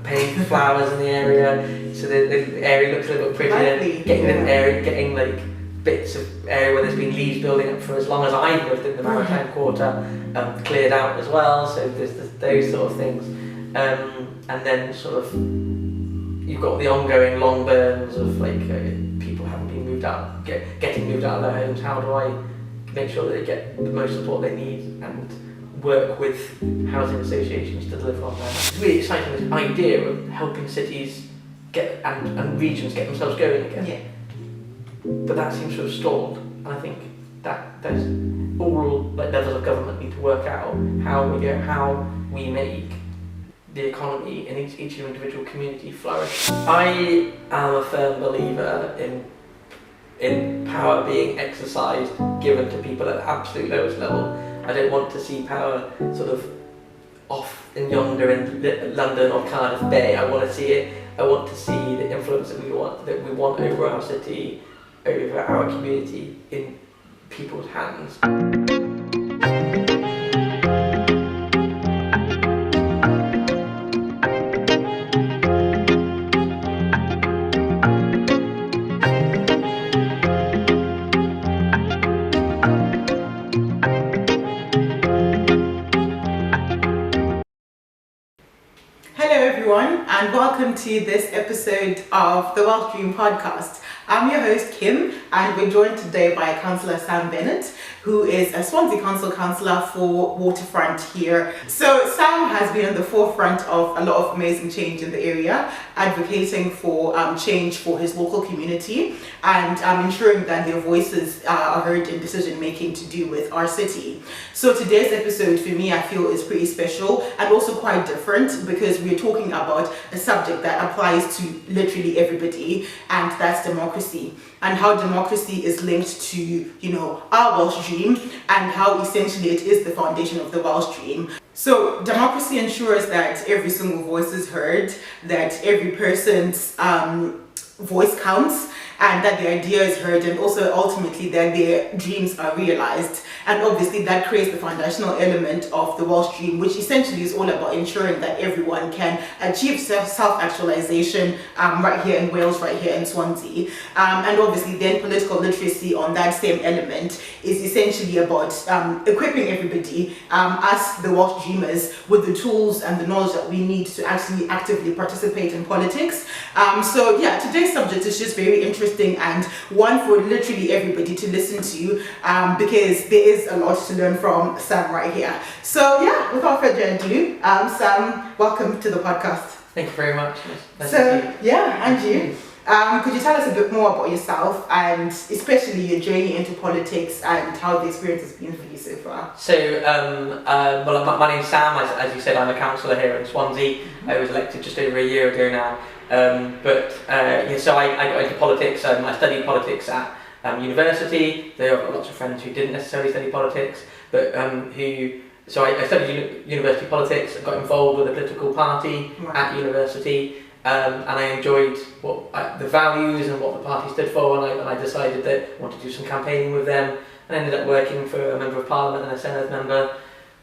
paved flowers in the area, so the area looks a little bit prettier. Getting like bits of area where there's been leaves building up for as long as I've lived in the Maritime Quarter, cleared out as well. So there's those sort of things, and then sort of you've got the ongoing long burns of like people haven't been moved out, getting moved out of their homes. How do I make sure that they get the most support they need and work with housing associations to deliver on that? It's really exciting, this idea of helping cities get and regions get themselves going again. Yeah. But that seems to have stalled, and I think that there's all like levels of government need to work out how we make the economy in each individual community flourish. I am a firm believer in power being exercised, given to people at the absolute lowest level. I don't want to see power sort of off in yonder in London or Cardiff Bay. I want to see it. I want to see the influence that we want over our city, over our community, in people's hands. And welcome to this episode of the Welsh Dream Podcast. I'm your host Kim, and we're joined today by Councillor Sam Bennett, who is a Swansea Council Councillor for Waterfront here. So Sam has been on the forefront of a lot of amazing change in the area, advocating for change for his local community and ensuring that their voices are heard in decision making to do with our city. So today's episode for me, I feel, is pretty special and also quite different, because we're talking about a subject that applies to literally everybody, and that's democracy, and how democracy is linked to, you know, our Welsh dream, and how essentially it is the foundation of the Welsh dream. So democracy ensures that every single voice is heard, that every person's voice counts, and that their idea is heard, and also ultimately that their dreams are realized. And obviously that creates the foundational element of the Welsh dream, which essentially is all about ensuring that everyone can achieve self-actualization right here in Wales, right here in Swansea. And obviously then political literacy on that same element is essentially about equipping everybody, us the Welsh dreamers, with the tools and the knowledge that we need to actually actively participate in politics. So yeah, today's subject is just very interesting, and one for literally everybody to listen to, because there is a lot to learn from Sam right here. So yeah, without further ado, Sam, welcome to the podcast. Thank you very much. Nice so yeah, and you. Could you tell us a bit more about yourself, and especially your journey into politics and how the experience has been for you so far? So, well, my name's Sam. As you said, I'm a councillor here in Swansea. Mm-hmm. I was elected just over a year ago now. So I got into politics. I studied politics at university. There are lots of friends who didn't necessarily study politics, but So I studied university politics. I got involved with a political party at university. And I enjoyed the values and what the party stood for, and I decided that I wanted to do some campaigning with them, and ended up working for a Member of Parliament and a Senedd member.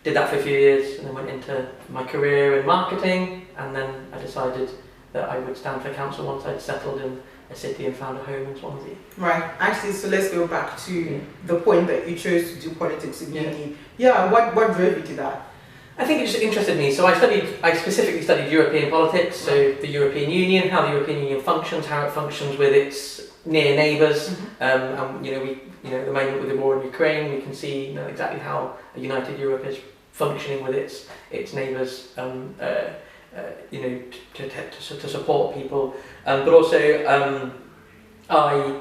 Did that for a few years, and then went into my career in marketing, and then I decided that I would stand for council once I'd settled in a city and found a home in Swansea. Right, actually, so let's go back to the point that you chose to do politics in uni. Yeah, what drove you to that? I think it just interested me. So I specifically studied European politics, so the European Union, how the European Union functions, how it functions with its near neighbours. Mm-hmm. And at the moment with the war in Ukraine, we can see exactly how a united Europe is functioning with its neighbours. To support people, but also I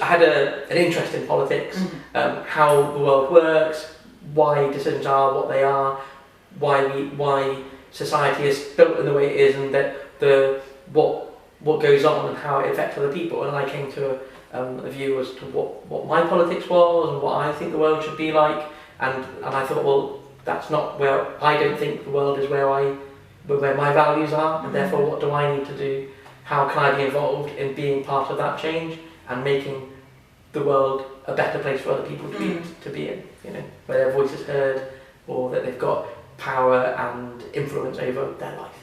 had an interest in politics, how the world works, why decisions are what they are, why society is built in the way it is, and that what goes on and how it affects other people. And I came to a view as to what my politics was and what I think the world should be like, and I thought, well, that's not where I don't think the world is where my values are, and therefore what do I need to do? How can I be involved in being part of that change and making the world a better place for other people to be in, where their voice is heard, or that they've got power and influence over their life.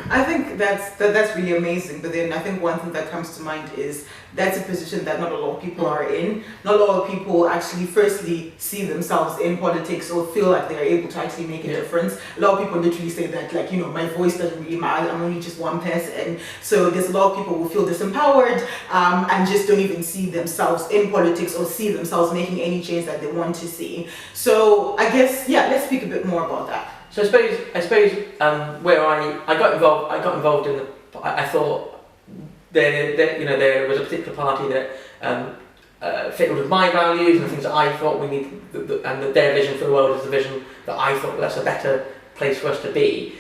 I think that's really amazing, but then I think one thing that comes to mind is that's a position that not a lot of people are in. Not a lot of people actually firstly see themselves in politics or feel like they're able to actually make a difference. A lot of people literally say that, like, my voice doesn't really matter, I'm only just one person. So there's a lot of people who feel disempowered and just don't even see themselves in politics or see themselves making any change that they want to see. So I guess, let's speak a bit more about that. So I suppose where I got involved in I thought there was a particular party that fit with my values and the things that I thought we need, and that their vision for the world is the vision that I thought that's a better place for us to be.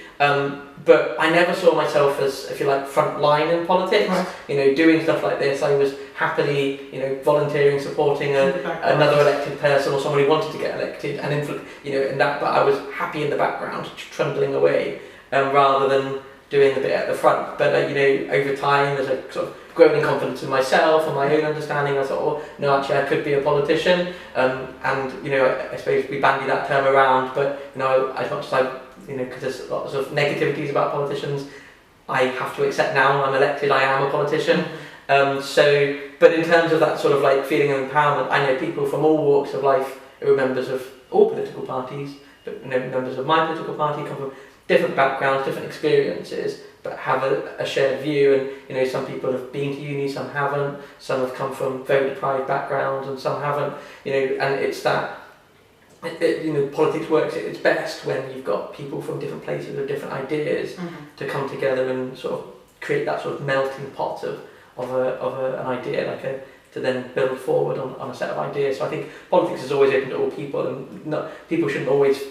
But I never saw myself as, if you like, front line in politics. Right. Doing stuff like this, I was happily, volunteering, supporting another elected person or someone who wanted to get elected, but I was happy in the background, trundling away, rather than doing a bit at the front. But over time, as a sort of growing confidence in myself and my own understanding, I thought, no, actually, I could be a politician. I suppose we bandy that term around, but as much as I, because there's lots of negativities about politicians, I have to accept now I'm elected, I am a politician. But in terms of that sort of like feeling of empowerment, I know people from all walks of life who are members of all political parties, but members of my political party come from different backgrounds, different experiences, but have a shared view. And some people have been to uni, some haven't. Some have come from very deprived backgrounds, and some haven't. And it's that. Politics works at its best when you've got people from different places with different ideas to come together and sort of create that sort of melting pot of an idea, to then build forward on a set of ideas. So I think politics is always open to all people, and people shouldn't always,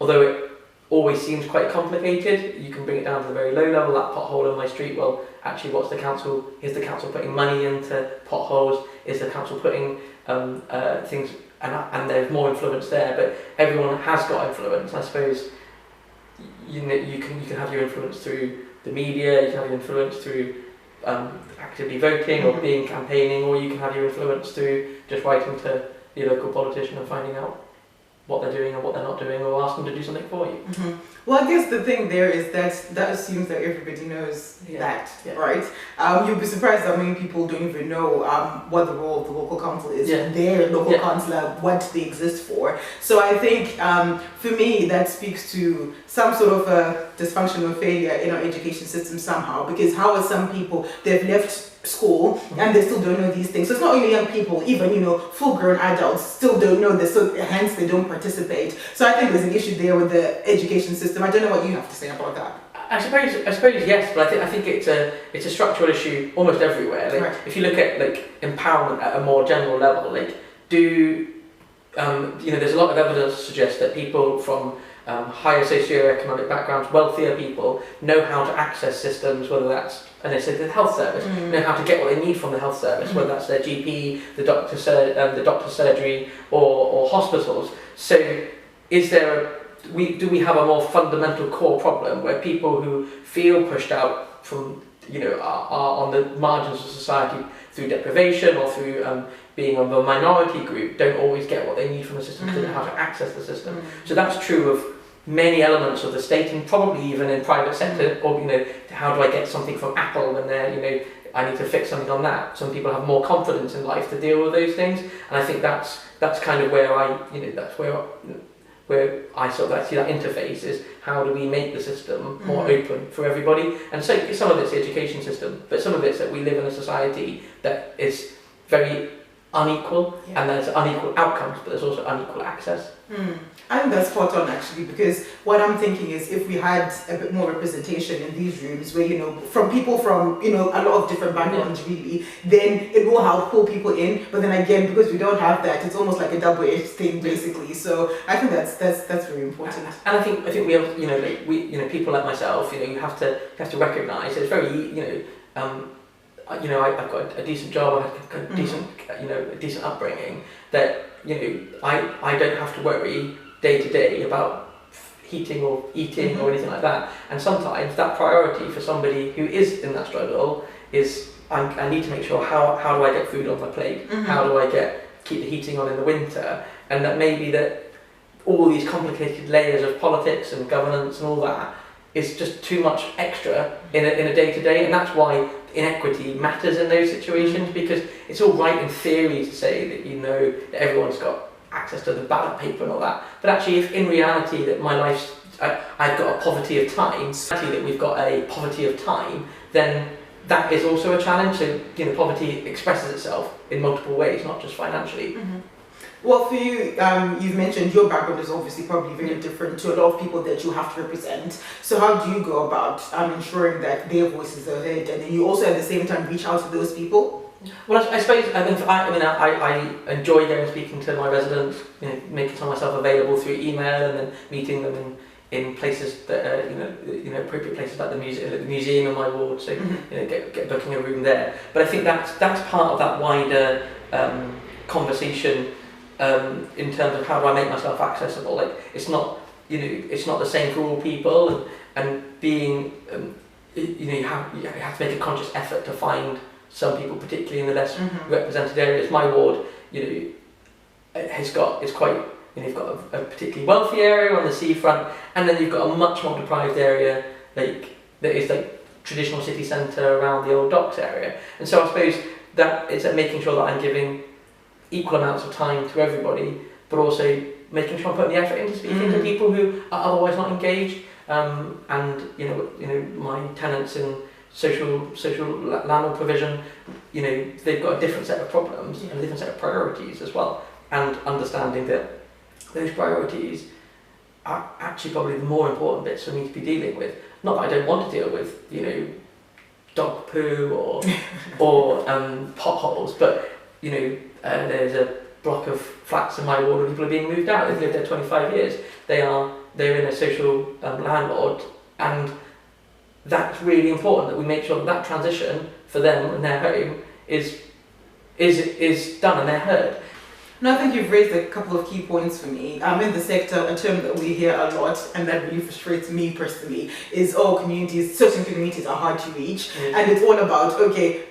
although it always seems quite complicated, you can bring it down to the very low level. That pothole in my street, well, actually, is the council putting money into potholes? Is the council putting things? And there's more influence there, but everyone has got influence. I suppose you can have your influence through the media, you can have your influence through actively voting or being campaigning, or you can have your influence through just writing to your local politician and finding out what they're doing and what they're not doing, or ask them to do something for you. Well, I guess the thing there is that assumes that everybody knows that, right? You'll be surprised how many people don't even know what the role of the local council is, their local councillor, what they exist for. So I think for me that speaks to some sort of a dysfunctional failure in our education system somehow, because how are some people, they've left school and they still don't know these things. So it's not only young people, even full-grown adults still don't know this, so hence they don't participate. So I think there's an issue there with the education system. I don't know what you have to say about that. I suppose yes, but I think it's a structural issue almost everywhere. If you look at empowerment at a more general level, there's a lot of evidence to suggest that people from higher socioeconomic backgrounds, wealthier people, know how to access systems, whether that's, and they said the health service, know how to get what they need from the health service, whether that's their GP, the doctor's surgery, or hospitals. So, do we have a more fundamental core problem where people who feel pushed out from, are on the margins of society through deprivation or through being of a minority group, don't always get what they need from the system because they know how to access the system. So that's true of many elements of the state, and probably even in private sector, or how do I get something from Apple when they're, I need to fix something on that. Some people have more confidence in life to deal with those things, and I think that's kind of where that's where I sort of see that interface is how do we make the system more open for everybody. And so some of it's the education system, but some of it's that we live in a society that is very unequal, and there's unequal outcomes, but there's also unequal access. I think that's spot on actually, because what I'm thinking is if we had a bit more representation in these rooms where, from people from, a lot of different backgrounds really, then it will help pull people in. But then again, because we don't have that, it's almost like a double-edged thing basically. So I think that's very important. And I think we have, people like myself, you have to recognise it's very, I've got a decent job, I've got a decent upbringing, that I don't have to worry day to day about heating or eating or anything like that. And sometimes that priority for somebody who is in that struggle is I need to make sure how do I get food on my plate, how do I keep the heating on in the winter, and that maybe that all these complicated layers of politics and governance and all that is just too much extra in a day-to-day, and that's why inequity matters in those situations, because it's all right in theory to say that that everyone's got access to the ballot paper and all that, but actually if in reality that my life's I've got a poverty of time, that we've got a poverty of time, then that is also a challenge. So poverty expresses itself in multiple ways, not just financially. Mm-hmm. Well, for you, you've mentioned your background is obviously probably very different to a lot of people that you have to represent. So how do you go about ensuring that their voices are heard, and then you also at the same time reach out to those people? Well, I suppose I enjoy going and speaking to my residents, making myself available through email and then meeting them in places that are appropriate places like the museum in my ward. So get booking a room there. But I think that's part of that wider conversation. In terms of how do I make myself accessible, like it's not the same for all people, and being you have to make a conscious effort to find some people, particularly in the less represented areas. My ward, you've got a particularly wealthy area on the seafront, and then you've got a much more deprived area that is traditional city centre around the old docks area. And so I suppose that it's at making sure that I'm giving equal amounts of time to everybody, but also making sure I'm putting the effort into speaking to people who are otherwise not engaged. And my tenants in social landlord provision, they've got a different set of problems and a different set of priorities as well. And understanding that those priorities are actually probably the more important bits for me to be dealing with. Not that I don't want to deal with, dog poo or potholes, but there's a block of flats in my ward where people are being moved out. They've lived there 25 years. They're in a social landlord, and that's really important that we make sure that transition for them and their home is done and they're heard. No, I think you've raised a couple of key points for me. In the sector, a term that we hear a lot and that really frustrates me personally is, certain communities are hard to reach. And it's all about,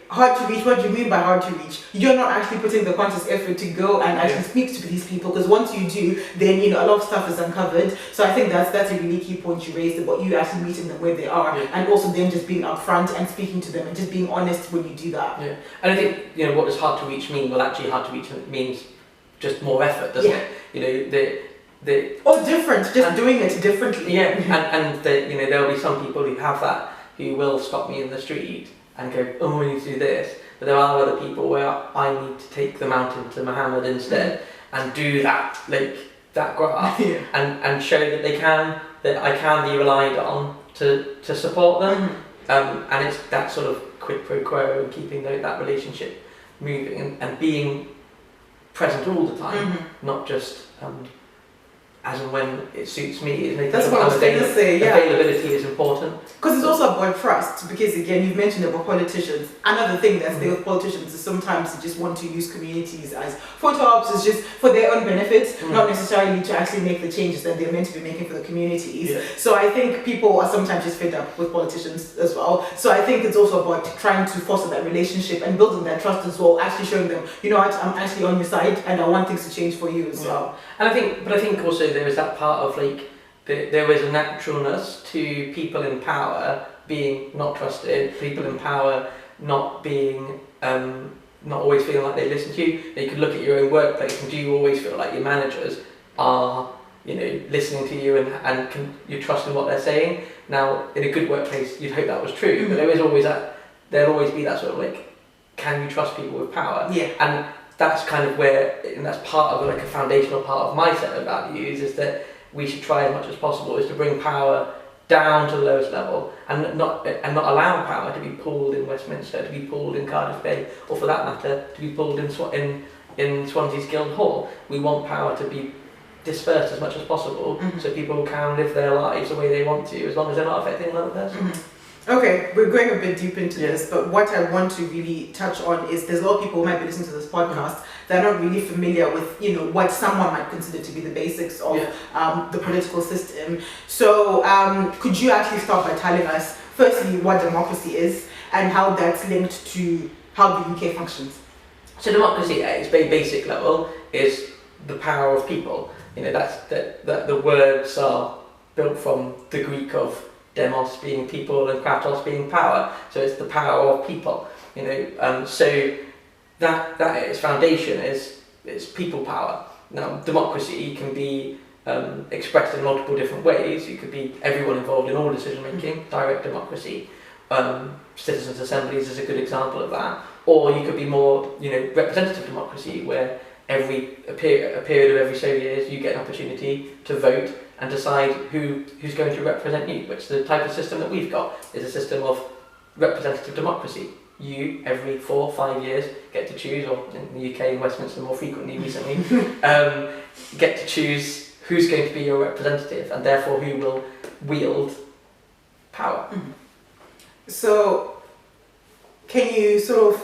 hard to reach, what do you mean by hard to reach? You're not actually putting the conscious effort to go and actually speak to these people, because once you do, then a lot of stuff is uncovered. So I think that's a really key point you raised about you actually meeting them where they are, and also then just being upfront and speaking to them and just being honest when you do that. Yeah. And I think, what does hard to reach mean? Well, actually hard to reach means just more effort, doesn't it? Or different, just doing it differently. Yeah, and there'll be some people who have that, who will stop me in the street and go, oh, we need to do this. But there are other people where I need to take the mountain to Muhammad instead and do that graph and show that I can be relied on to support them. And it's that sort of quid pro quo and keeping that relationship moving and being present all the time, not just as and when it suits me. That's what I was going to say, Availability is important. Because it's also about trust, because again, you've mentioned about politicians. Another thing that's there with politicians is sometimes they just want to use communities as photo ops, is just for their own benefits, not necessarily to actually make the changes that they're meant to be making for the communities. Yeah. So I think people are sometimes just fed up with politicians as well. So I think it's also about trying to foster that relationship and building that trust as well, actually showing them, I'm actually on your side and I want things to change for you as well. And I think also there is that part of there is a naturalness to people in power being not trusted, people in power not being, not always feeling like they listen to you. You could look at your own workplace, and do you always feel like your managers are, listening to you and you trust in what they're saying? Now, in a good workplace, you'd hope that was true, but there'll always be that sort of can you trust people with power? Yeah. And that's kind of and that's part of a foundational part of my set of values, is that we should try as much as possible is to bring power down to the lowest level and not allow power to be pulled in Westminster, to be pulled in Cardiff Bay, or for that matter, to be pulled in Swansea's Guildhall. We want power to be dispersed as much as possible, so people can live their lives the way they want to, as long as they're not affecting another person. Okay, we're going a bit deep into this, but what I want to really touch on is there's a lot of people who might be listening to this podcast that are not really familiar with, what someone might consider to be the basics of the political system. So could you actually start by telling us, firstly, what democracy is and how that's linked to how the UK functions? So democracy, at its very basic level, is the power of people. that's that the words are built from the Greek of demos being people and kratos being power. So it's the power of people. So that at its foundation is people power. Now, democracy can be expressed in multiple different ways. You could be everyone involved in all decision making, direct democracy. Citizens' assemblies is a good example of that. Or you could be more, representative democracy, where a period of every so years you get an opportunity to vote and decide who's going to represent you. Which the type of system that we've got is a system of representative democracy. You, every 4 or 5 years, get to choose, or in the UK and Westminster more frequently recently, get to choose who's going to be your representative, and therefore who will wield power. Mm-hmm. So, can you sort of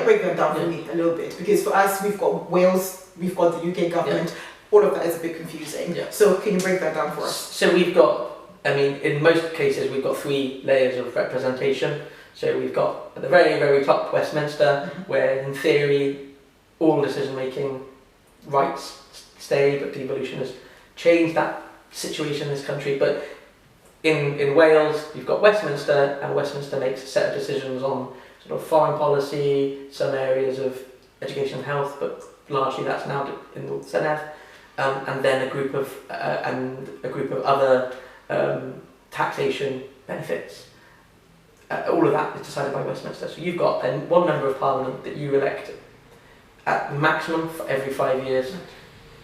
break that down for me a little bit? Because for us, we've got Wales, we've got the UK government. All of that is a bit confusing. Yeah. So, can you break that down for us? So we've got, in most cases, we've got 3 layers of representation. So we've got at the very, very top Westminster, where in theory all decision-making rights stay, but devolution has changed that situation in this country. But in Wales, you've got Westminster, and Westminster makes a set of decisions on sort of foreign policy, some areas of education and health, but largely that's now in the Senedd, and then a group of other taxation benefits. All of that is decided by Westminster. So you've got one member of Parliament that you elect at maximum for every 5 years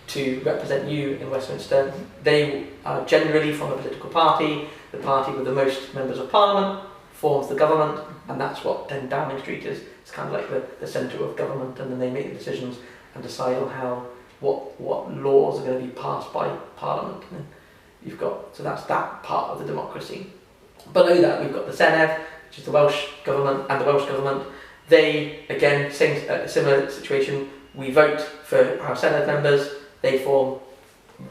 to represent you in Westminster. They are generally from a political party. The party with the most members of Parliament forms the government, and that's what then Downing Street is. It's kind of like the centre of government, and then they make the decisions and decide on what laws are going to be passed by Parliament. And so that's that part of the democracy. Below that, we've got the Senedd, which is the Welsh government, and the Welsh government. They, again, similar situation. We vote for our Senedd members. They form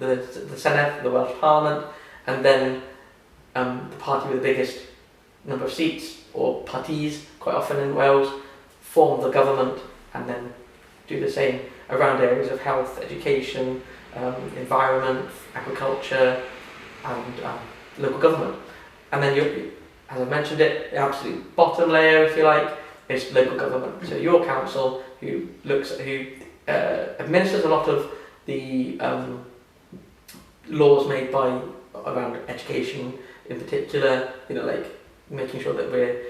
the Senedd, the Welsh Parliament, and then the party with the biggest number of seats, or parties, quite often in Wales, form the government, and then do the same around areas of health, education, environment, agriculture, and local government. And then, as I mentioned it, the absolute bottom layer, if you like, is local government. So your council, who administers a lot of the laws made around education in particular, like making sure that we're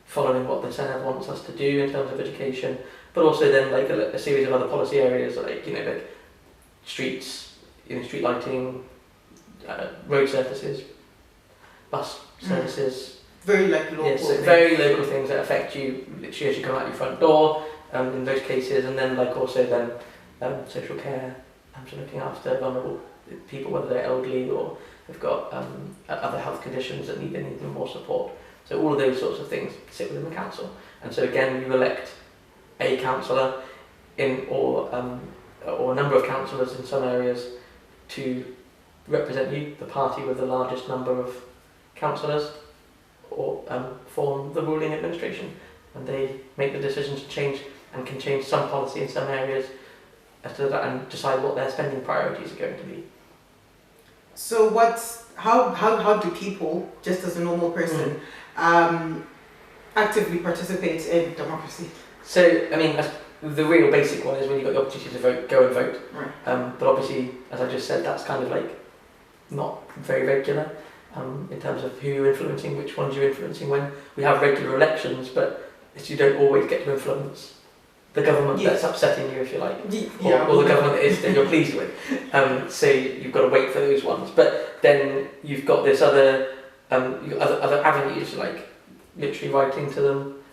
following what the Senedd wants us to do in terms of education, but also then like a series of other policy areas like streets, street lighting, road surfaces, bus services. Very local. Yes, so very local things that affect you literally as you come out your front door. In those cases, and then social care, so looking after vulnerable people, whether they're elderly or they've got other health conditions that need more support. So all of those sorts of things sit within the council. And so again, you elect a councillor or a number of councillors in some areas to represent you, the party with the largest number of councillors, or form the ruling administration, and they make the decisions to change and can change some policy in some areas as to that, and decide what their spending priorities are going to be. So how do people, just as a normal person, actively participate in democracy? So the real basic one is when you've got the opportunity to vote, go and vote. Right. But obviously, as I just said, that's kind of like not very regular. In terms of who you're influencing, which ones you're influencing. When we have regular elections, but you don't always get to influence the government that's upsetting you, if you like, or the government that you're pleased with. So you've got to wait for those ones. But then you've got this other avenues, like literally writing to them,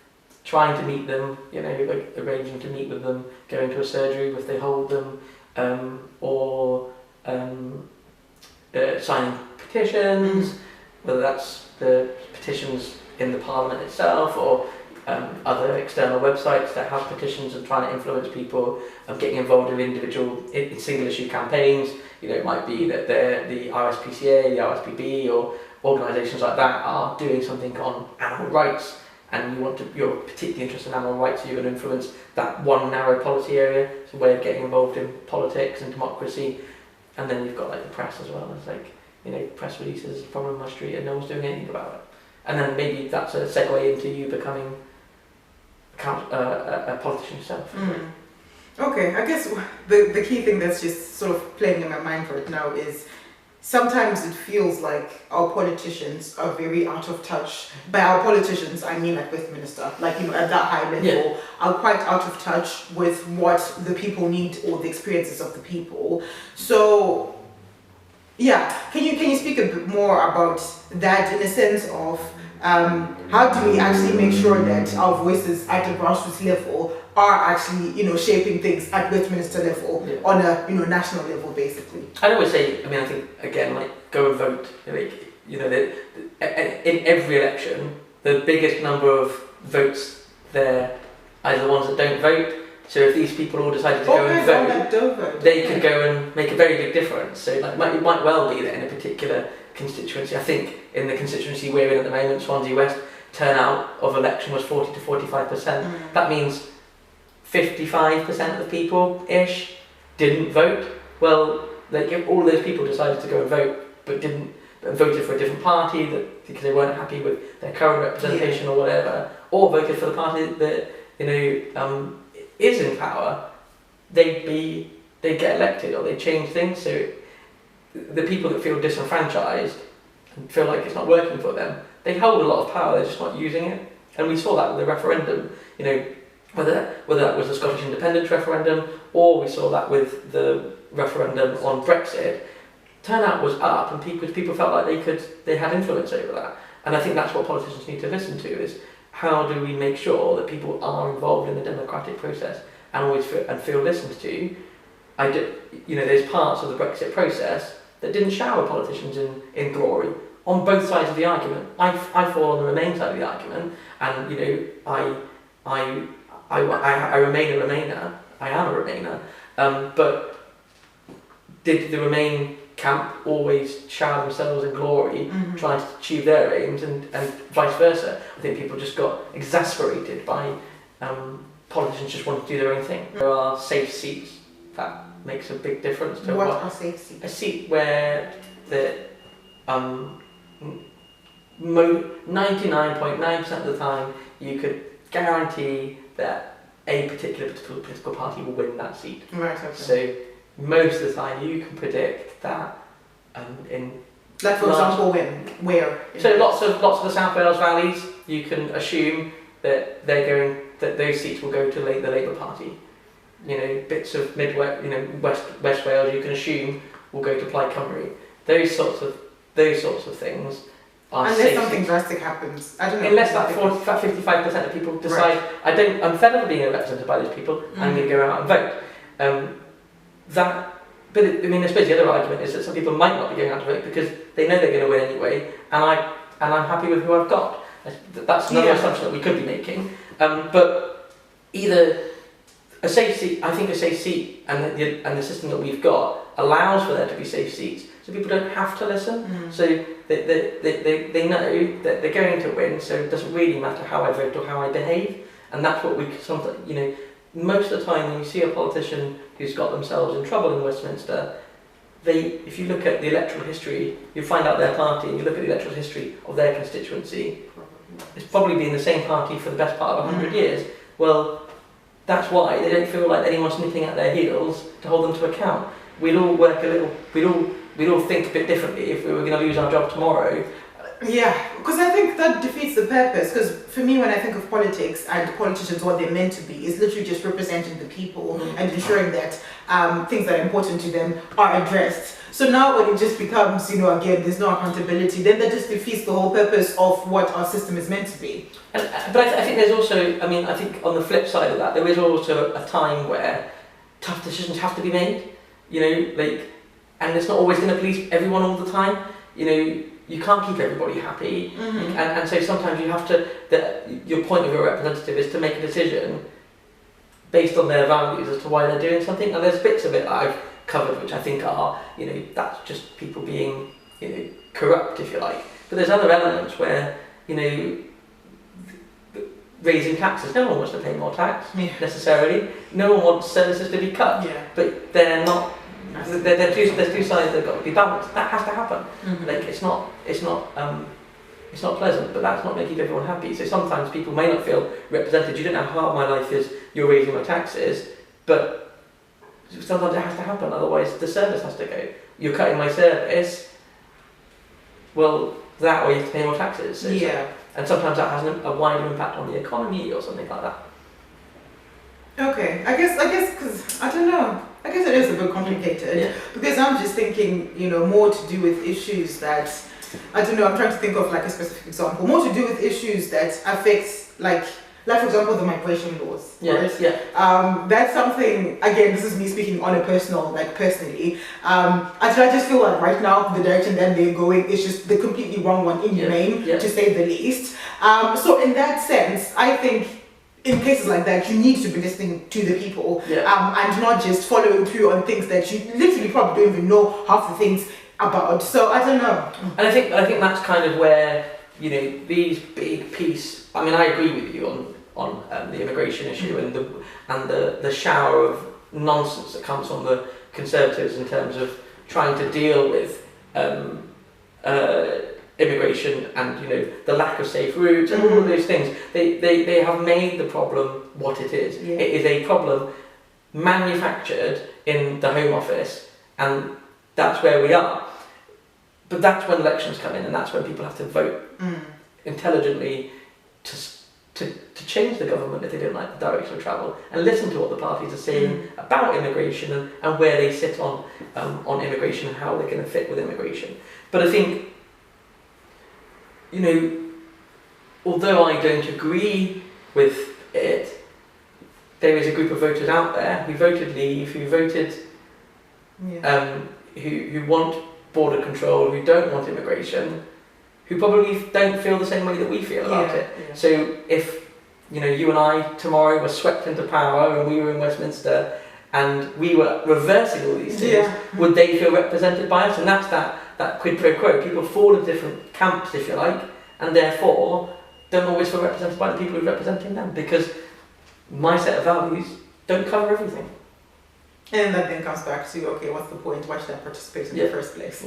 trying to meet them, arranging to meet with them, going to a surgery if they hold them, or signing petitions, whether that's the petitions in the Parliament itself or other external websites that have petitions and trying to influence people, getting involved in single issue campaigns. It might be that the RSPCA, the RSPB, or organisations like that are doing something on animal rights, and you're particularly interested in animal rights, so you're going to influence that one narrow policy area. It's a way of getting involved in politics and democracy. and then you've got like the press as well. It's like, press releases, problem on my street, and no one's doing anything about it. And then maybe that's a segue into you becoming a politician yourself. Okay, I guess the key thing that's just sort of playing in my mind right now is sometimes it feels like our politicians are very out of touch. By our politicians, I mean at Westminster, like, at that high level, are quite out of touch with what the people need or the experiences of the people. So, can you speak a bit more about that in a sense of how do we actually make sure that our voices at the grassroots level are actually, shaping things at Westminster level on a, national level, basically. I'd always say, I think, again, like, go and vote. In every election, the biggest number of votes there are the ones that don't vote. So if these people all decided to go and vote, they could go and make a very big difference. So it might well be that in a particular constituency, I think in the constituency we're in at the moment, Swansea West, turnout of election was 40 to 45%. That means 55% of people-ish didn't vote. Well, if all those people decided to go and vote, but voted for a different party because they weren't happy with their current representation or whatever, or voted for the party that is in power, they'd get elected or they change things. So the people that feel disenfranchised and feel like it's not working for them, they hold a lot of power, they're just not using it. And we saw that with the referendum, whether that was the Scottish independence referendum or we saw that with the referendum on Brexit, turnout was up and people felt like they had influence over that. And I think that's what politicians need to listen to, is how do we make sure that people are involved in the democratic process and always feel listened to. There's parts of the Brexit process that didn't shower politicians in glory on both sides of the argument. I fall on the Remain side of the argument, and I remain a Remainer. I am a Remainer. But did the Remain camp always shower themselves in glory, trying to achieve their aims, and vice versa? I think people just got exasperated by politicians just wanting to do their own thing. There are safe seats. That makes a big difference to what are safe seats? A seat where the 99.9% of the time you could guarantee that a particular political party will win that seat. Right. Okay. So most of the time you can predict that like, for example, where? So lots of the South Wales valleys, you can assume that those seats will go to the Labour Party. Bits of West Wales, you can assume will go to Plaid Cymru. Those sorts of things are unless safe something seats. Drastic happens. I don't know. Unless that 55% of people decide, right, I'm fed up of being represented by those people, I'm going to go out and vote. I suppose the other argument is that some people might not be going out to vote because they know they're going to win anyway, and I'm happy with who I've got. That's another assumption that we could be making. But either a safe seat, I think a safe seat and the system that we've got allows for there to be safe seats, so people don't have to listen. So they know that they're going to win, so it doesn't really matter how I vote or how I behave. And that's what we sometimes, most of the time when you see a politician who's got themselves in trouble in Westminster, if you look at the electoral history, you find out their party, and you look at the electoral history of their constituency, it's probably been the same party for the best part of 100 years. Well, that's why they don't feel like anyone's nipping at their heels to hold them to account. We'd all work a little, we'd all think a bit differently if we were going to lose our job tomorrow. Yeah, because I think that defeats the purpose. Because for me, when I think of politics and politicians, what they're meant to be is literally just representing the people and ensuring that things that are important to them are addressed. So now when it just becomes, again, there's no accountability, then that just defeats the whole purpose of what our system is meant to be. But I think there's also, I think on the flip side of that, there is also a time where tough decisions have to be made, and it's not always going to please everyone all the time. You can't keep everybody happy, and so sometimes you have to. Your point of your representative is to make a decision based on their values as to why they're doing something. And there's bits of it that I've covered which I think are, that's just people being, corrupt, if you like. But there's other elements where, raising taxes. No one wants to pay more tax necessarily. No one wants services to be cut, but they're not. There's two sides that've got to be balanced. That has to happen. Like it's not pleasant, but that's not going to keep everyone happy. So sometimes people may not feel represented. You don't know how hard my life is. You're raising my taxes, but sometimes it has to happen. Otherwise, the service has to go. You're cutting my service. Well, that way you have to pay more taxes. So and sometimes that has a wider impact on the economy or something like that. Okay, I guess because I don't know. I guess it is a bit complicated because I'm just thinking, more to do with issues that, I don't know, I'm trying to think of like a specific example, more to do with issues that affects like for example the migration laws, right? That's something, again, this is me speaking on a personally, I just feel like right now the direction that they're going is just the completely wrong one, inhumane to say the least. So in that sense, I think in cases like that, you need to be listening to the people and not just following through on things that you literally probably don't even know half the things about. So I don't know. And I think that's kind of where these big piece. I mean, I agree with you on the immigration issue and the shower of nonsense that comes from the Conservatives in terms of trying to deal with immigration and the lack of safe routes and all of those things. They have made the problem what it is. It is a problem manufactured in the Home Office, and that's where we are. But that's when elections come in, and that's when people have to vote intelligently to change the government if they don't like the direction of travel, and listen to what the parties are saying about immigration and where they sit on immigration and how they're going to fit with immigration. But I think, although I don't agree with it, there is a group of voters out there who voted Leave, who voted, who want border control, who don't want immigration, who probably don't feel the same way that we feel about it. So if you and I tomorrow were swept into power and we were in Westminster and we were reversing all these things, would they feel represented by us? And that's that quid pro quo. People fall in different camps, if you like, and therefore don't always feel represented by the people who are representing them, because my set of values don't cover everything. And that then comes back to, okay, what's the point? Why should I participate in the first place?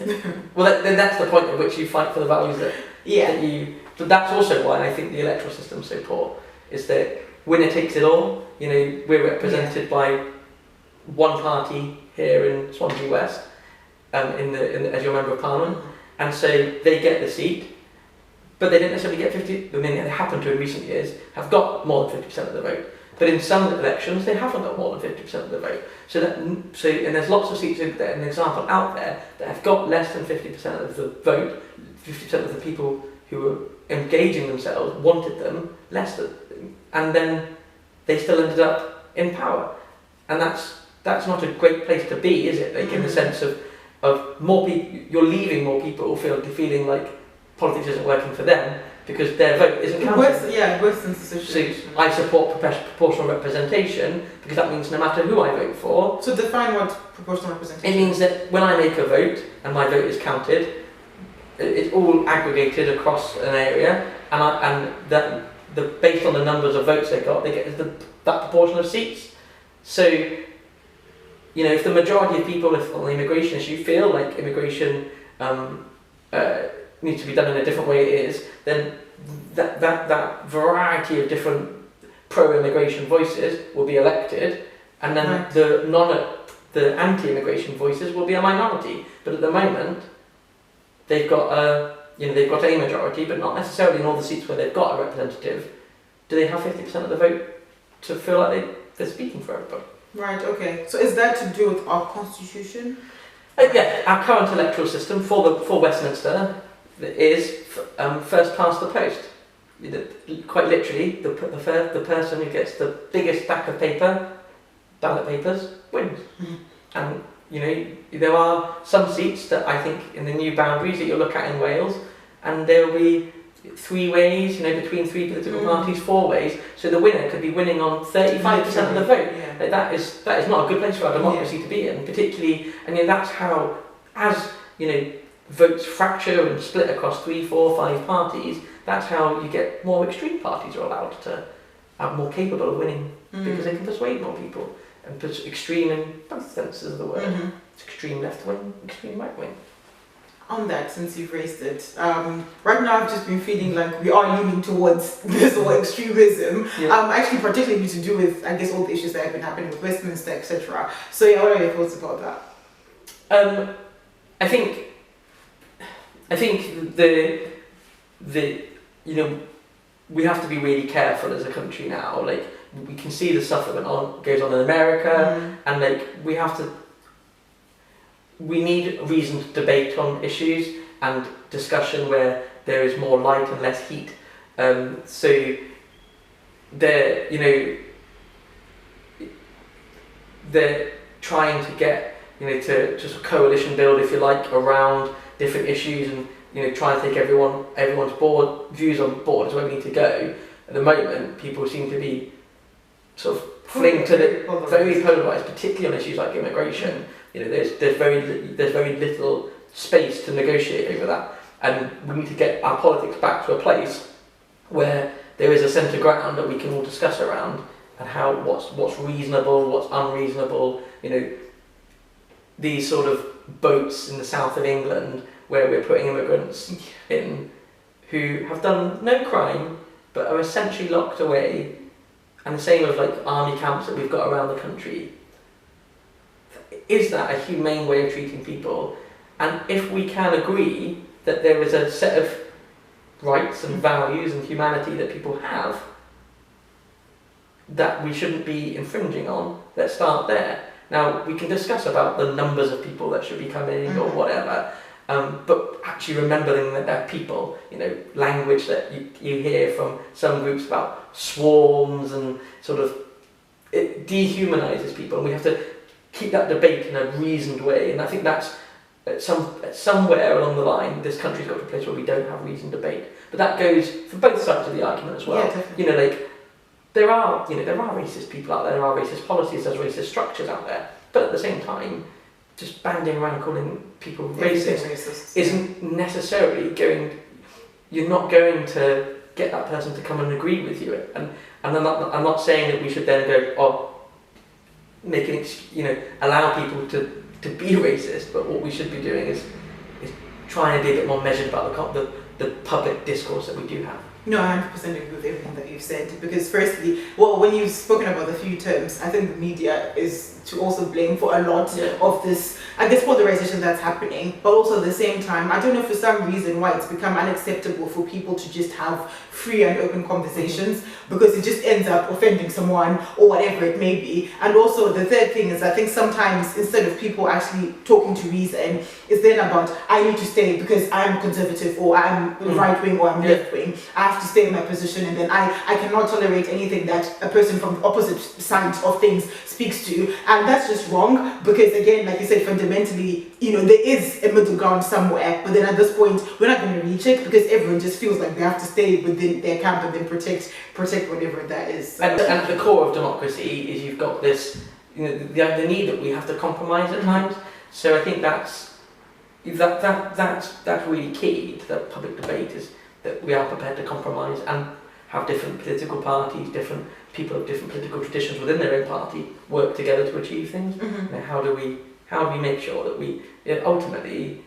Well, then that's the point at which you fight for the values that you... But that's also why I think the electoral system's so poor, is that winner takes it all. We're represented by one party here in Swansea West, as your Member of Parliament, and so they get the seat, but they didn't necessarily get 50. I mean, they happen to in recent years have got more than 50% of the vote. But in some elections, they haven't got more than 50% of the vote. And there's lots of seats, an example out there, that have got less than 50% of the vote, 50% of the people who were engaging themselves wanted them less than, and then they still ended up in power. And that's not a great place to be, is it? Like in the sense of more people, you're leaving more people feeling like politics isn't working for them, because their vote isn't counted. It worsens the situation. So I support proportional representation because that means no matter who I vote for. So define what proportional representation is. It means that when I make a vote and my vote is counted, it's all aggregated across an area, and based on the numbers of votes they get that proportion of seats. So, if the majority of people on the immigration issue feel like immigration needs to be done in a different way it is, then that variety of different pro-immigration voices will be elected, and then the anti-immigration voices will be a minority. But at the moment, they've got a majority, but not necessarily in all the seats where they've got a representative. Do they have 50% of the vote to feel like they're speaking for everybody? Right. Okay. So is that to do with our constitution? Our current electoral system for Westminster is first past the post. Quite literally, the person who gets the biggest stack of ballot papers, wins. And there are some seats that I think in the new boundaries that you'll look at in Wales, and there'll be 3 ways, between 3 political parties, 4 ways. So the winner could be winning on 35% of the vote. Like that is not a good place for our democracy to be in, particularly. And that's how, as votes fracture and split across 3, 4, 5 parties. That's how you get more extreme parties are allowed to are more capable of winning because they can persuade more people and extreme in both senses of the word. extreme left wing, extreme right wing. On that, since you've raised it, right now I've just been feeling like we are leaning towards this whole extremism. Actually, particularly to do with, I guess, all the issues that have been happening with Westminster, etc. So yeah, what are your thoughts about that? I think the we have to be really careful as a country now. Like, we can see the stuff that goes on in America, and like we need reason to debate on issues and discussion where there is more light and less heat. So they're trying to get to just a coalition build, if you like, around different issues, and try and take everyone's views on board is where we need to go. At the moment, people seem to be sort of fling to the very polarised, particularly on issues like immigration. There's very little space to negotiate over that, and we need to get our politics back to a place where there is a centre ground that we can all discuss around, and what's reasonable, what's unreasonable. These sort of boats in the south of England where we're putting immigrants in who have done no crime but are essentially locked away, and the same of like army camps that we've got around the country. Is that a humane way of treating people? And if we can agree that there is a set of rights and values and humanity that people have that we shouldn't be infringing on, let's start there. Now, we can discuss about the numbers of people that should be coming or whatever, but actually remembering that they're people. Language that you hear from some groups about swarms and sort of, it dehumanises people, and we have to keep that debate in a reasoned way. And I think that's somewhere along the line, this country's got to a place where we don't have reasoned debate. But that goes for both sides of the argument as well. Yeah, there are racist people out there are racist policies, there's racist structures out there. But at the same time, just banding around calling people racist isn't necessarily you're not going to get that person to come and agree with you. And I'm not saying that we should then go, allow people to be racist, but what we should be doing is trying to be a bit more measured about the public discourse that we do have. No, I 100% agree with everything that you've said, because firstly, when you've spoken about the few terms, I think the media is to also blame for a lot of this, I guess, polarization that's happening, but also at the same time, I don't know for some reason why it's become unacceptable for people to just have free and open conversations, because it just ends up offending someone or whatever it may be. And also the third thing is, I think sometimes instead of people actually talking to reason, it's then about, I need to stay because I'm conservative or I'm right wing or I'm left wing. I have to stay in my position, and then I cannot tolerate anything that a person from the opposite side of things speaks to. And that's just wrong, because again, like you said, fundamentally, there is a middle ground somewhere, but then at this point, we're not going to reach it because everyone just feels like they have to stay within their camp and then protect whatever that is. And at the core of democracy is you've got this, the need that we have to compromise at times. So I think that's really key to the public debate, is that we are prepared to compromise and have different political parties, different people of different political traditions within their own party work together to achieve things. How do we make sure that we ultimately,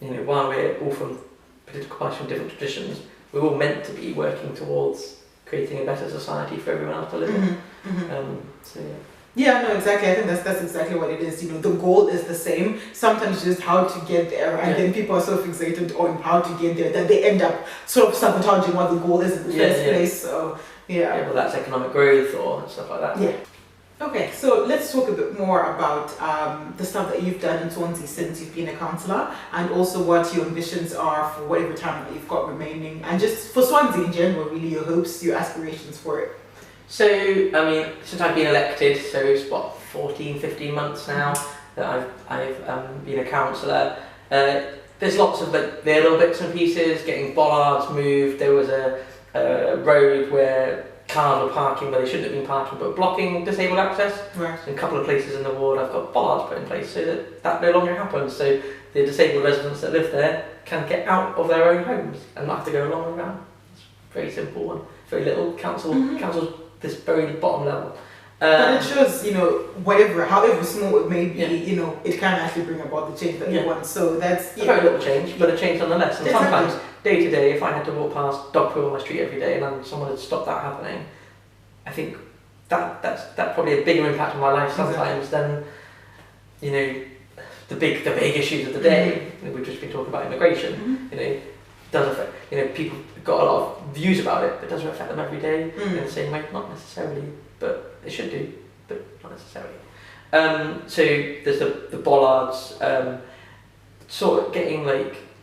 while we're all from political parties from different traditions, we're all meant to be working towards creating a better society for everyone else to live in. Yeah, no, exactly. I think that's exactly what it is. The goal is the same. Sometimes just how to get there, and then people are so fixated on how to get there that they end up sort of sabotaging what the goal is in the first place. So well, that's economic growth or stuff like that. Yeah. Okay, so let's talk a bit more about the stuff that you've done in Swansea since you've been a councillor, and also what your ambitions are for whatever time that you've got remaining, and just for Swansea in general, really, your hopes, your aspirations for it. So, since I've been elected, so it's 14, 15 months now that I've been a councillor. There's lots of little bits and pieces, getting bollards moved. There was a road where cars were parking where they shouldn't have been parking, but blocking disabled access. Right. So in a couple of places in the ward, I've got bollards put in place so that no longer happens. So the disabled residents that live there can get out of their own homes and not have to go along around. It's a very simple one, very little council's this very bottom level. But it shows, however small it may be, it can actually bring about the change that you want. So that's a very little change, but a change nonetheless. And sometimes, day to day, if I had to walk past dog poo on my street every day and then someone had stopped that happening, I think that's probably a bigger impact on my life sometimes than, the big issues of the day. We've just been talking about immigration. Does affect, people got a lot of views about it, but does it affect them every day in the same way? Not necessarily, but it should do, but not necessarily. So there's the bollards, sort of getting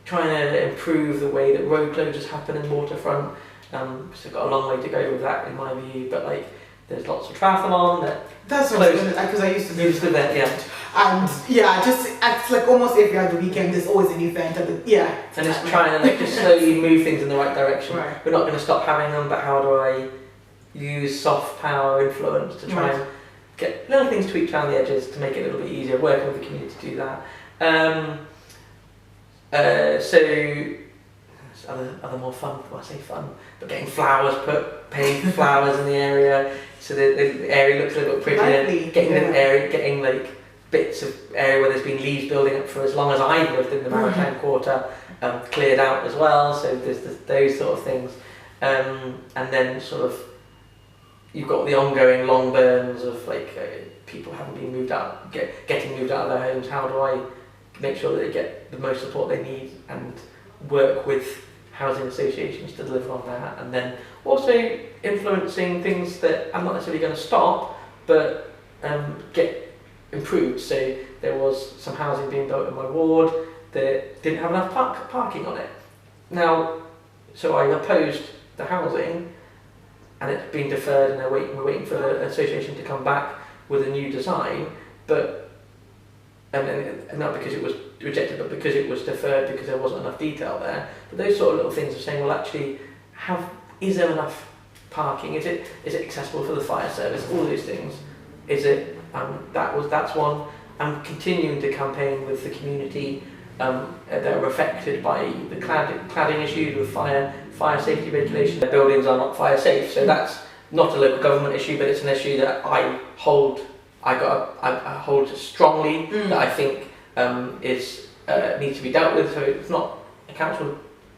trying to improve the way that road closures happen in Waterfront. So got a long way to go with that in my view, but there's lots of triathlon that's what because I used to do that, and just acts like almost every other weekend there's always an event and it's trying to just slowly move things in the right direction. We're not going to stop having them, but how do I use soft power influence to try and get little things tweaked around the edges to make it a little bit easier, working with the community to do that. So other more fun, well I say fun, but getting flowers paved flowers in the area so the area looks a little bit prettier, getting bits of area where there's been leaves building up for as long as I've lived in the Maritime Quarter cleared out as well, so there's those sort of things, and then sort of you've got the ongoing long burns of people haven't been moved out, getting moved out of their homes. How do I make sure that they get the most support they need and work with housing associations to deliver on that, and then also influencing things that I'm not necessarily going to stop, but get improved. So there was some housing being built in my ward that didn't have enough parking on it. Now, so I opposed the housing, and it's been deferred, and we're waiting for the association to come back with a new design, but and not because it was rejected, but because it was deferred because there wasn't enough detail there. But those sort of little things of saying, well, actually, is there enough parking? Is it accessible for the fire service? All those things. Is it? That's one. I'm continuing to campaign with the community that are affected by the cladding issues with fire safety regulation. Their buildings are not fire safe, so that's not a local government issue, but it's an issue that I hold strongly, that I think needs to be dealt with. So it's not a council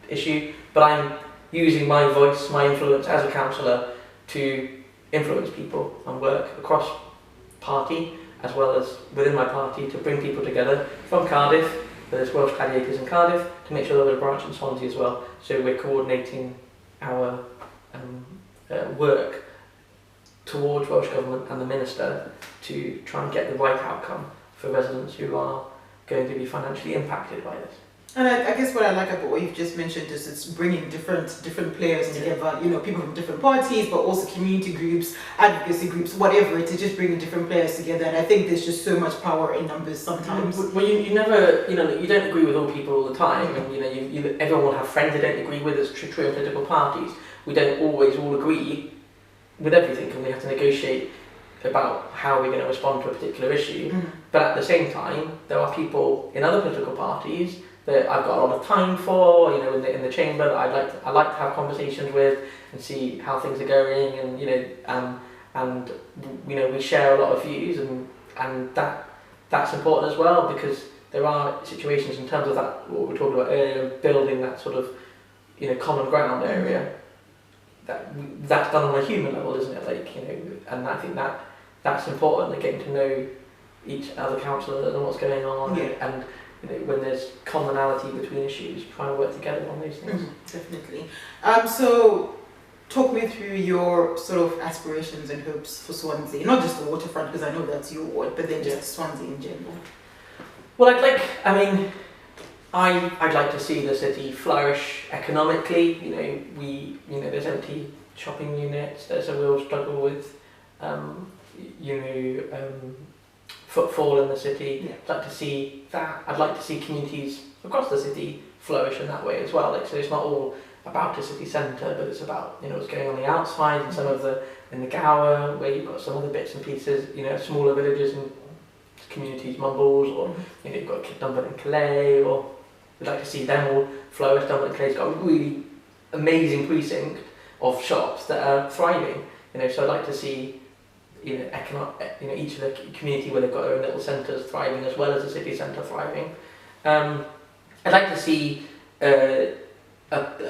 issue, but I'm using my voice, my influence as a councillor to influence people and work across party as well as within my party to bring people together from Cardiff. There's Welsh Gladiators in Cardiff, to make sure that there's a branch in Swansea as well. So we're coordinating our work towards Welsh Government and the Minister to try and get the right outcome for residents who are going to be financially impacted by this. And I guess what I like about what you've just mentioned is it's bringing different players together, people from different parties, but also community groups, advocacy groups, whatever it is, just bringing different players together. And I think there's just so much power in numbers sometimes. Well, you never, you don't agree with all people all the time, and everyone will have friends they don't agree with. It's true in political parties. We don't always all agree with everything, and we have to negotiate about how we're going to respond to a particular issue. But at the same time, there are people in other political parties that I've got a lot of time for, in the chamber, that I like to have conversations with and see how things are going, and we share a lot of views, and that's important as well, because there are situations in terms of that, what we were talking about earlier, building that sort of common ground area. That's done on a human level, isn't it? And I think that's important, getting to know each other councillor and what's going on, and when there's commonality between issues, trying to work together on those things. Definitely. So talk me through your sort of aspirations and hopes for Swansea, not just the Waterfront, because I know that's your ward, but then just Swansea in general. Well, I'd like to see the city flourish economically. There's empty shopping units. There's a real struggle with, footfall in the city. I'd like to see that. I'd like to see communities across the city flourish in that way as well. So it's not all about a city centre, but it's about what's going on the outside and some of in the Gower, where you've got some other bits and pieces. Smaller villages and communities, Mumbles, or you've got Dunbar and Cllr, or we'd like to see them all flourish. Dunbar and Cllr's got a really amazing precinct of shops that are thriving. So I'd like to see each of the community where they've got their own little centres thriving as well as the city centre thriving. I'd like to see a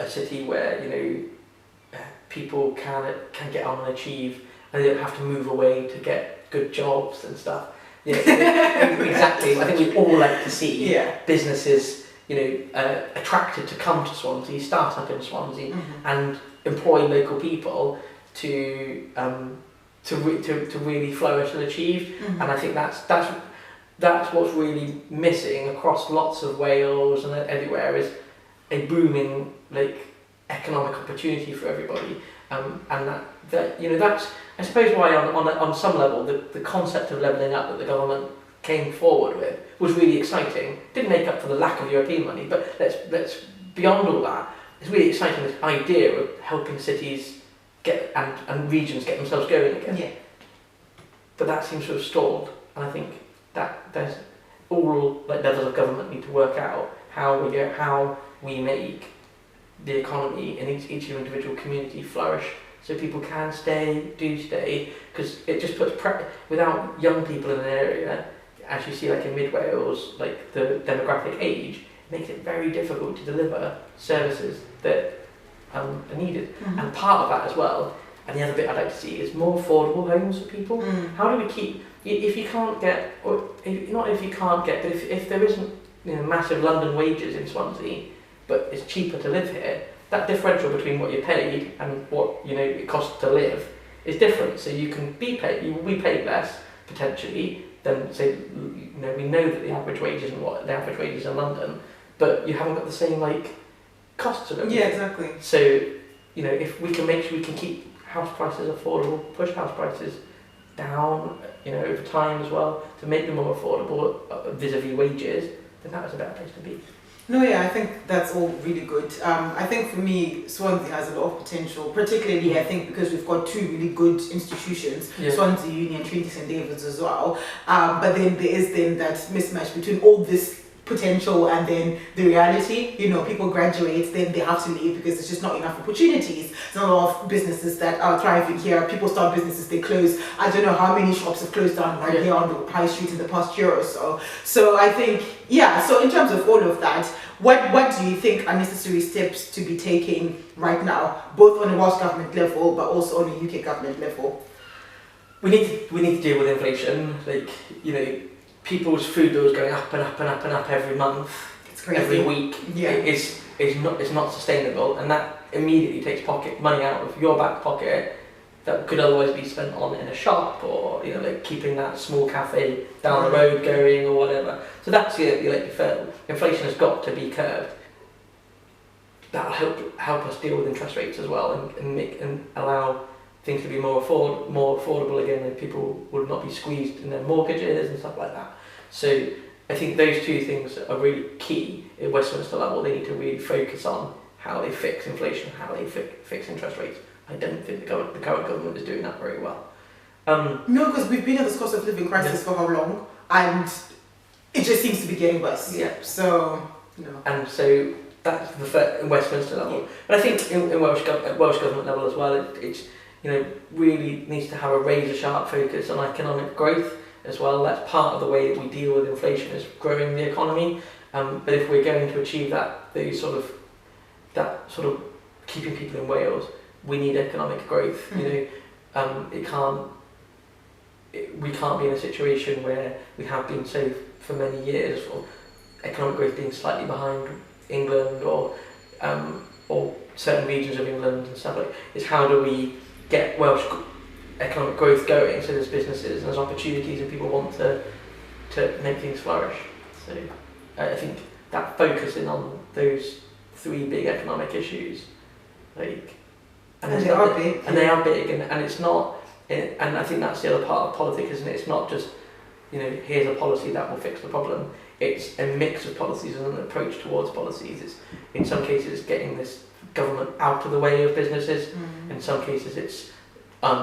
city where people can get on and achieve, and they don't have to move away to get good jobs and stuff. Exactly. I think we'd all like to see businesses, attracted to come to Swansea, start up in Swansea, and employ local people to really flourish and achieve. And I think that's what's really missing across lots of Wales and everywhere, is a booming economic opportunity for everybody. And that's I suppose why on some level the concept of levelling up that the government came forward with was really exciting. Didn't make up for the lack of European money, but let's beyond all that, it's really exciting, this idea of helping cities get and regions get themselves going again. Yeah. But that seems to have stalled, and I think that there's all levels of government need to work out how we make the economy in each individual community flourish, so people can stay, because it just puts without young people in an area, as you see in Mid Wales, the demographic age, it makes it very difficult to deliver services that are needed. And part of that as well, and the other bit I'd like to see, is more affordable homes for people. How do we keep, if you can't get, but if there isn't massive London wages in Swansea, but it's cheaper to live here, that differential between what you're paid and what it costs to live is different. So you will be paid less potentially than, say, we know that the average wage isn't what the average wage is in London, but you haven't got the same costs of it. Yeah, exactly. So if we can make sure we can keep house prices affordable, push house prices down, over time as well, to make them more affordable vis-a-vis wages, then that was a better place to be. No, yeah, I think that's all really good. I think for me, Swansea has a lot of potential, particularly I think because we've got two really good institutions, Swansea Union, Trinity St David's as well. But then there is that mismatch between all this potential and then the reality. People graduate, then they have to leave because there's just not enough opportunities. There's not a lot of businesses that are thriving here. People start businesses, they close. I don't know how many shops have closed down here on the high street in the past year or so. So I think, so in terms of all of that, what do you think are necessary steps to be taking right now, both on a Welsh government level but also on a UK government level? We need to deal with inflation. People's food bills going up and up and up and up every month, it's crazy. Every week. It's not sustainable, and that immediately takes money out of your back pocket that could otherwise be spent on in a shop, or keeping that small cafe down the road going or whatever. So that's inflation has got to be curbed. That'll help us deal with interest rates as well, and allow things to be more affordable again, and people would not be squeezed in their mortgages and stuff like that. So I think those two things are really key at Westminster level. They need to really focus on how they fix inflation, how they fix interest rates. I don't think the current government is doing that very well. No, because we've been at this cost of living crisis for how long, and it just seems to be getting worse. Yeah. So and so that's the Westminster level. Yeah. But I think in Welsh government level as well, it's really needs to have a razor-sharp focus on economic growth as well. That's part of the way that we deal with inflation, is growing the economy. But if we're going to achieve that sort of keeping people in Wales, we need economic growth. We can't be in a situation where we have been so for many years, or economic growth being slightly behind England or certain regions of England and stuff like. It's how do we get Welsh economic growth going, so there's businesses and there's opportunities and people want to make things flourish. So I think that focusing on those three big economic issues, and they are big, and it's not, and I think that's the other part of politics, isn't it? It's not just here's a policy that will fix the problem. It's a mix of policies and an approach towards policies. It's in some cases getting this government out of the way of businesses. In some cases it's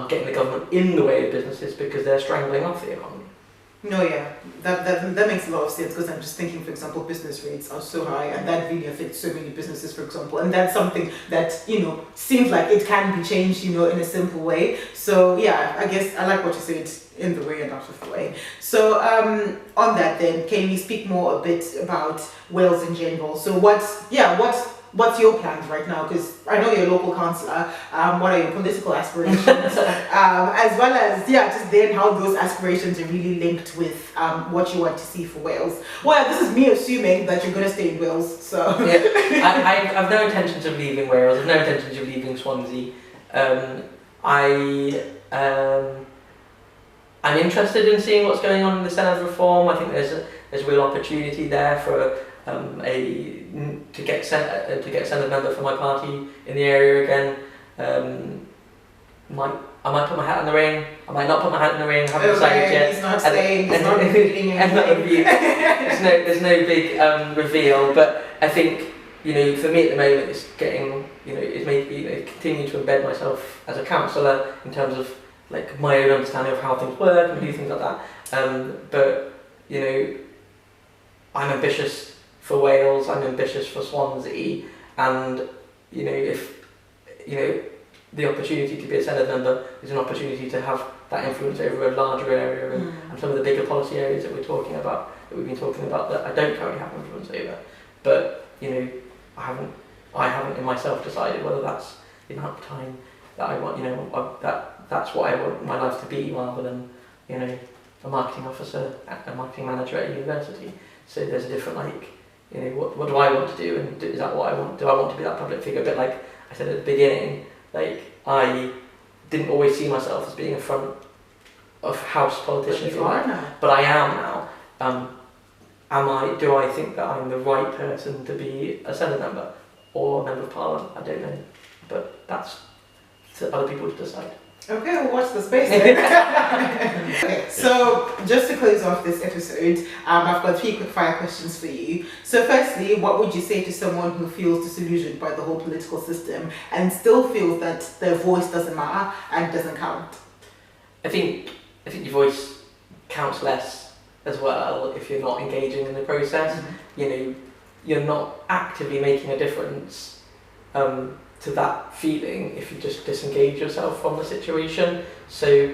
getting the government in the way of businesses because they're strangling off the economy. No, yeah, that makes a lot of sense because I'm just thinking, for example, business rates are so high and that really affects so many businesses, for example, and that's something that, seems like it can be changed, in a simple way. So yeah, I guess I like what you said, in the way and out of the way. So on that then, can you speak more a bit about Wales in general? So what's your plans right now? Because I know you're a local councillor. What are your political aspirations? As well as, just then how those aspirations are really linked with what you want to see for Wales. Well, this is me assuming that you're going to stay in Wales, so... Yeah, I've no intentions of leaving Wales. I've no intentions of leaving Swansea. I'm interested in seeing what's going on in the Senedd reform. I think there's real opportunity there for to get Senedd member for my party in the area again. I might put my hat in the ring. I might not put my hat in the ring. I haven't decided yet. He's not staying. He's not revealing anything. There's no big reveal. But I think for me at the moment, it's getting it's made me continue to embed myself as a councillor in terms of like my own understanding of how things work and do things like that. But I'm ambitious for Wales. I'm ambitious for Swansea, and if the opportunity to be a Senedd member is an opportunity to have that influence over a larger area and some of the bigger policy areas that we've been talking about that I don't currently have influence over. But I haven't in myself decided whether that's the amount of time that I want. That's what I want my life to be, rather than a marketing officer, a marketing manager at a university. So there's a different what do I want to do, and is that what I want? Do I want to be that public figure? A bit like I said at the beginning, I didn't always see myself as being a front of house politician, but I am now. Do I think that I'm the right person to be a Senedd member or a member of Parliament? I don't know, but that's for other people to decide. Okay, we'll watch the space then. Okay, so just to close off this episode, I've got 3 quick fire questions for you. So firstly, what would you say to someone who feels disillusioned by the whole political system and still feels that their voice doesn't matter and doesn't count? I think your voice counts less as well if you're not engaging in the process. You're not actively making a difference to that feeling if you just disengage yourself from the situation. So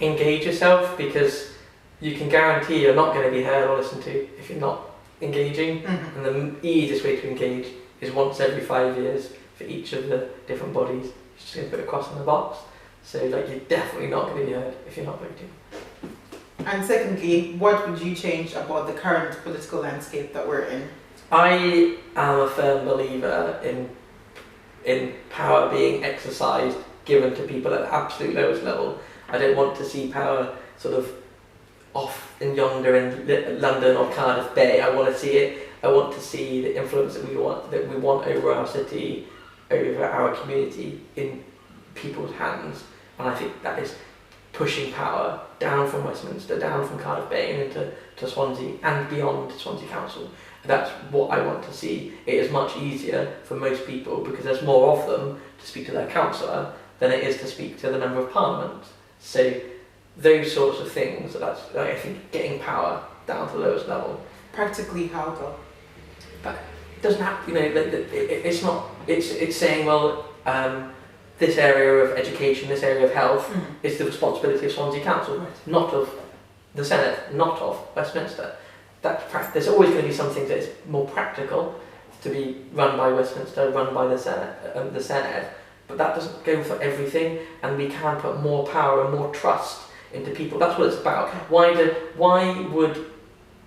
engage yourself, because you can guarantee you're not going to be heard or listened to if you're not engaging. And the easiest way to engage is once every 5 years for each of the different bodies. You're just going to put a cross in the box. So you're definitely not going to be heard if you're not voting. And secondly, what would you change about the current political landscape that we're in? I am a firm believer in power being exercised, given to people at the absolute lowest level. I don't want to see power sort of off in yonder in London or Cardiff Bay. I want to see it. I want to see the influence that we want over our city, over our community in people's hands. And I think that is pushing power down from Westminster, down from Cardiff Bay and into Swansea and beyond Swansea Council. That's what I want to see. It is much easier for most people, because there's more of them, to speak to their councillor than it is to speak to the Member of Parliament. So those sorts of things, that's I think getting power down to the lowest level. Practically how though? But it doesn't have, it's not, it's saying, well, this area of education, this area of health is the responsibility of Swansea Council, not of the Senedd, not of Westminster. There's always going to be some things that is more practical to be run by Westminster, run by the Senedd, but that doesn't go for everything, and we can put more power and more trust into people. That's what it's about. Why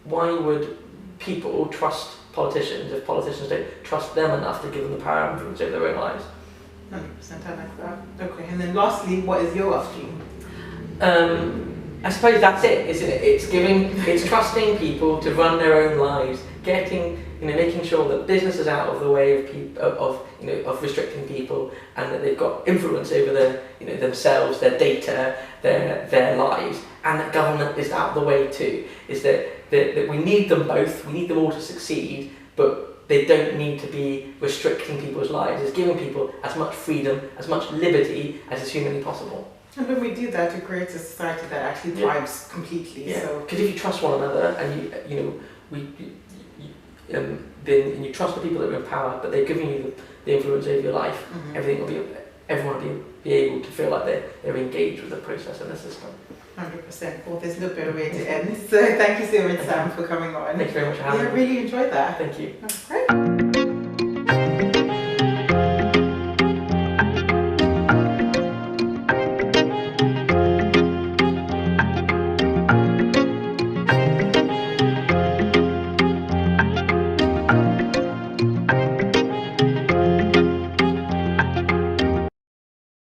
would people trust politicians if politicians don't trust them enough to give them the power and influence over their own lives? 100% I like that. Okay, and then lastly, what is your Welsh dream? I suppose that's it, isn't it? It's trusting people to run their own lives, making sure that business is out of the way of restricting people, and that they've got influence over themselves, their data, their lives, and that government is out of the way too. Is that we need them both, we need them all to succeed, but they don't need to be restricting people's lives. It's giving people as much freedom, as much liberty as is humanly possible. And when we do that, it creates a society that actually thrives completely. Yeah. So, because if you trust one another and then you trust the people that are in power, but they're giving you the influence over your life, everyone will be able to feel like they're engaged with the process and the system. 100%. Well, there's no better way to end. So thank you so much, Sam, for coming on. Thank you very much for having me. I really enjoyed that. Thank you. That's great.